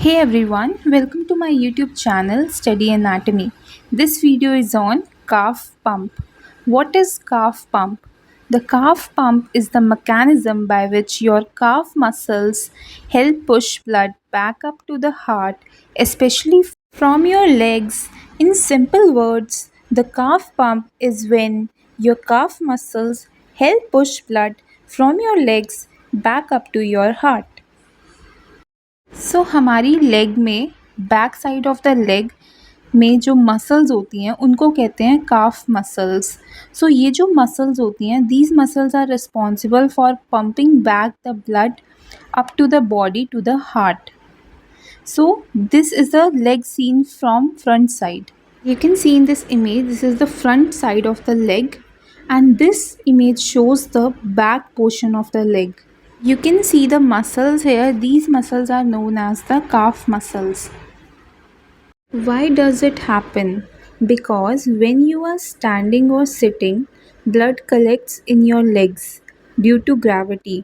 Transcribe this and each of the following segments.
Hey everyone, welcome to my YouTube channel Study Anatomy. This video is on calf pump. What is calf pump? The calf pump is the mechanism by which your calf muscles help push blood back up to the heart, especially from your legs. In simple words, the calf pump is when your calf muscles help push blood from your legs back up to your heart. हमारी leg में back side of the leg में जो muscles होती हैं उनको कहते हैं काफ muscles. ये जो मसल्स होती हैं these muscles are responsible for pumping back the blood up to the body to the heart. This is the leg seen from front side. You can see in this image, this is the front side of the leg, and this image shows the back portion of the leg. You can see the muscles here. These muscles are known as the calf muscles. Why does it happen? Because when you are standing or sitting, blood collects in your legs due to gravity.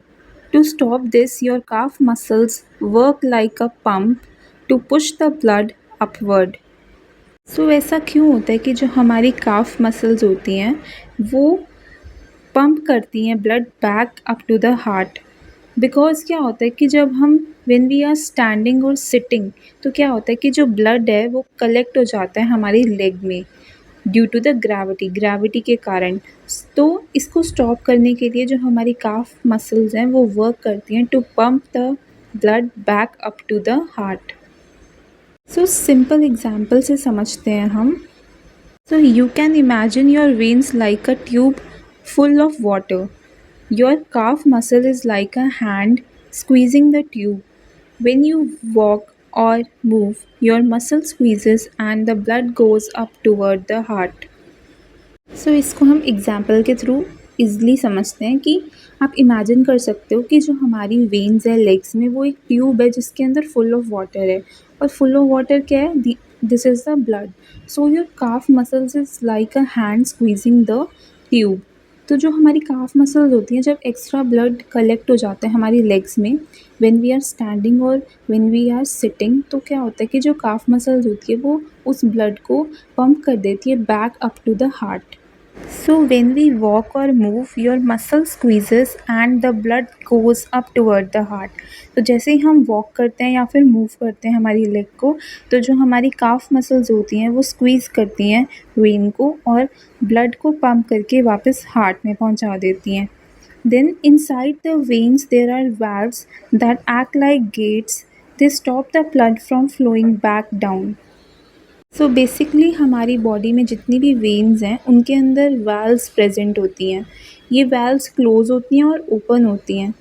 To stop this, your calf muscles work like a pump to push the blood upward. ऐसा क्यों होता है कि जो हमारी काफ muscles होती हैं वो पंप करती हैं blood back up to the heart. Because क्या होता है कि जब हम व्हेन वी आर स्टैंडिंग और सिटिंग तो क्या होता है कि जो ब्लड है वो कलेक्ट हो जाता है हमारी लेग में ड्यू टू द ग्रेविटी के कारण। तो इसको स्टॉप करने के लिए जो हमारी काफ मसल्स हैं वो वर्क करती हैं to pump the blood back up to the heart. Simple example से समझते हैं हम। You can imagine your veins like a tube full of water. Your calf muscle is like a hand squeezing the tube. When you walk or move, your muscle squeezes and the blood goes up toward the heart. इसको हम example के through easily समझते हैं कि आप imagine कर सकते हो कि जो हमारी वेन्स है लेग्स में वो एक ट्यूब है जिसके अंदर फुल ऑफ वाटर है। और फुल ऑफ वाटर क्या है? This is the blood. Your calf muscles is like a hand squeezing the tube. तो जो हमारी काफ मसल्स होती हैं जब एक्स्ट्रा ब्लड कलेक्ट हो जाता है हमारी लेग्स में व्हेन वी आर स्टैंडिंग और व्हेन वी आर सिटिंग, तो क्या होता है कि जो काफ मसल्स होती है वो उस ब्लड को पंप कर देती है back up to the heart. When we walk or move, your muscle squeezes and the blood goes up toward the heart. तो जैसे ही हम वॉक करते हैं या फिर मूव करते हैं हमारी लेग को, तो जो हमारी काफ मसल्स होती हैं वो स्क्वीज़ करती हैं वेन को और ब्लड को पंप करके वापस हार्ट में पहुंचा देती हैं। Then inside the veins there are valves that act like gates. They stop the blood from flowing back down. Basically हमारी बॉडी में जितनी भी वेन्स हैं उनके अंदर वैल्व्स प्रेजेंट होती हैं। ये वैल्व्स क्लोज होती हैं और ओपन होती हैं।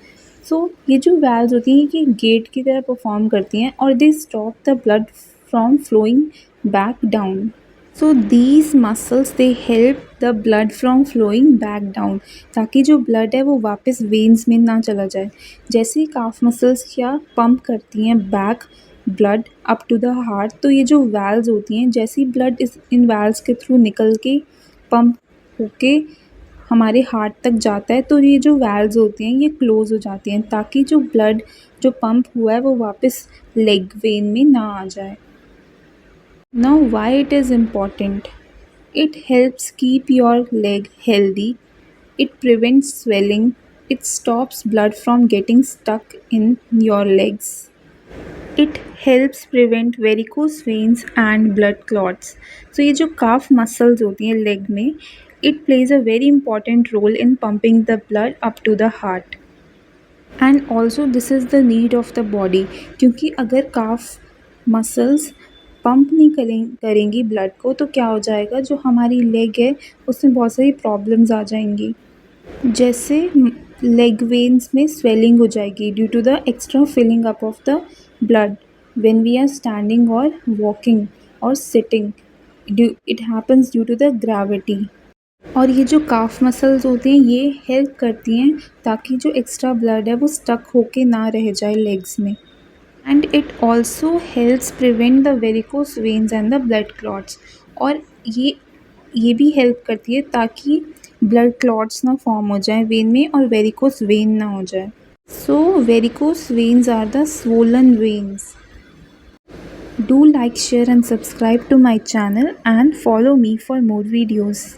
ये जो वैल्व्स होती हैं ये गेट की तरह परफॉर्म करती हैं और they stop the blood from flowing back down. These muscles they help the blood from flowing back down, ताकि जो ब्लड है वो वापस वेन्स में ना चला जाए। जैसे ही काफ मसल्स क्या पंप करती हैं back blood up to the heart, तो ये जो वैल्व्स होती हैं जैसे ही ब्लड इन वैल्व्स के थ्रू निकल के पंप होके हमारे हार्ट तक जाता है, तो ये जो वैल्व्स होती हैं ये क्लोज हो जाती हैं ताकि जो ब्लड जो पंप हुआ है वो वापस लेग वेन में ना आ जाए। Now why it is important? It helps keep your leg healthy, it prevents swelling, it stops blood from getting stuck in your legs, it helps prevent varicose veins and blood clots. ये जो calf muscles होती हैं leg में, it plays a very important role in pumping the blood up to the heart. And also this is the need of the body, क्योंकि अगर काफ muscles pump नहीं करेंगी blood को तो क्या हो जाएगा, जो हमारी लेग है उसमें बहुत सारी प्रॉब्लम्स आ जाएंगी। जैसे लेग वेन्स में स्वेलिंग हो जाएगी due to the extra filling up of the blood when we are standing or walking or sitting. It happens due to the gravity. और ये जो काफ मसल्स होती हैं ये हेल्प करती हैं ताकि जो एक्स्ट्रा ब्लड है वो स्टक होके ना रह जाए लेग्स में। And it also helps prevent the varicose veins and the blood clots. और ये भी हेल्प करती है ताकि ब्लड क्लॉट्स ना फॉर्म हो जाए वेन में और वेरिकोस वेन ना हो जाए। Varicose veins are the swollen veins. Do like, share and subscribe to my channel and follow me for more videos.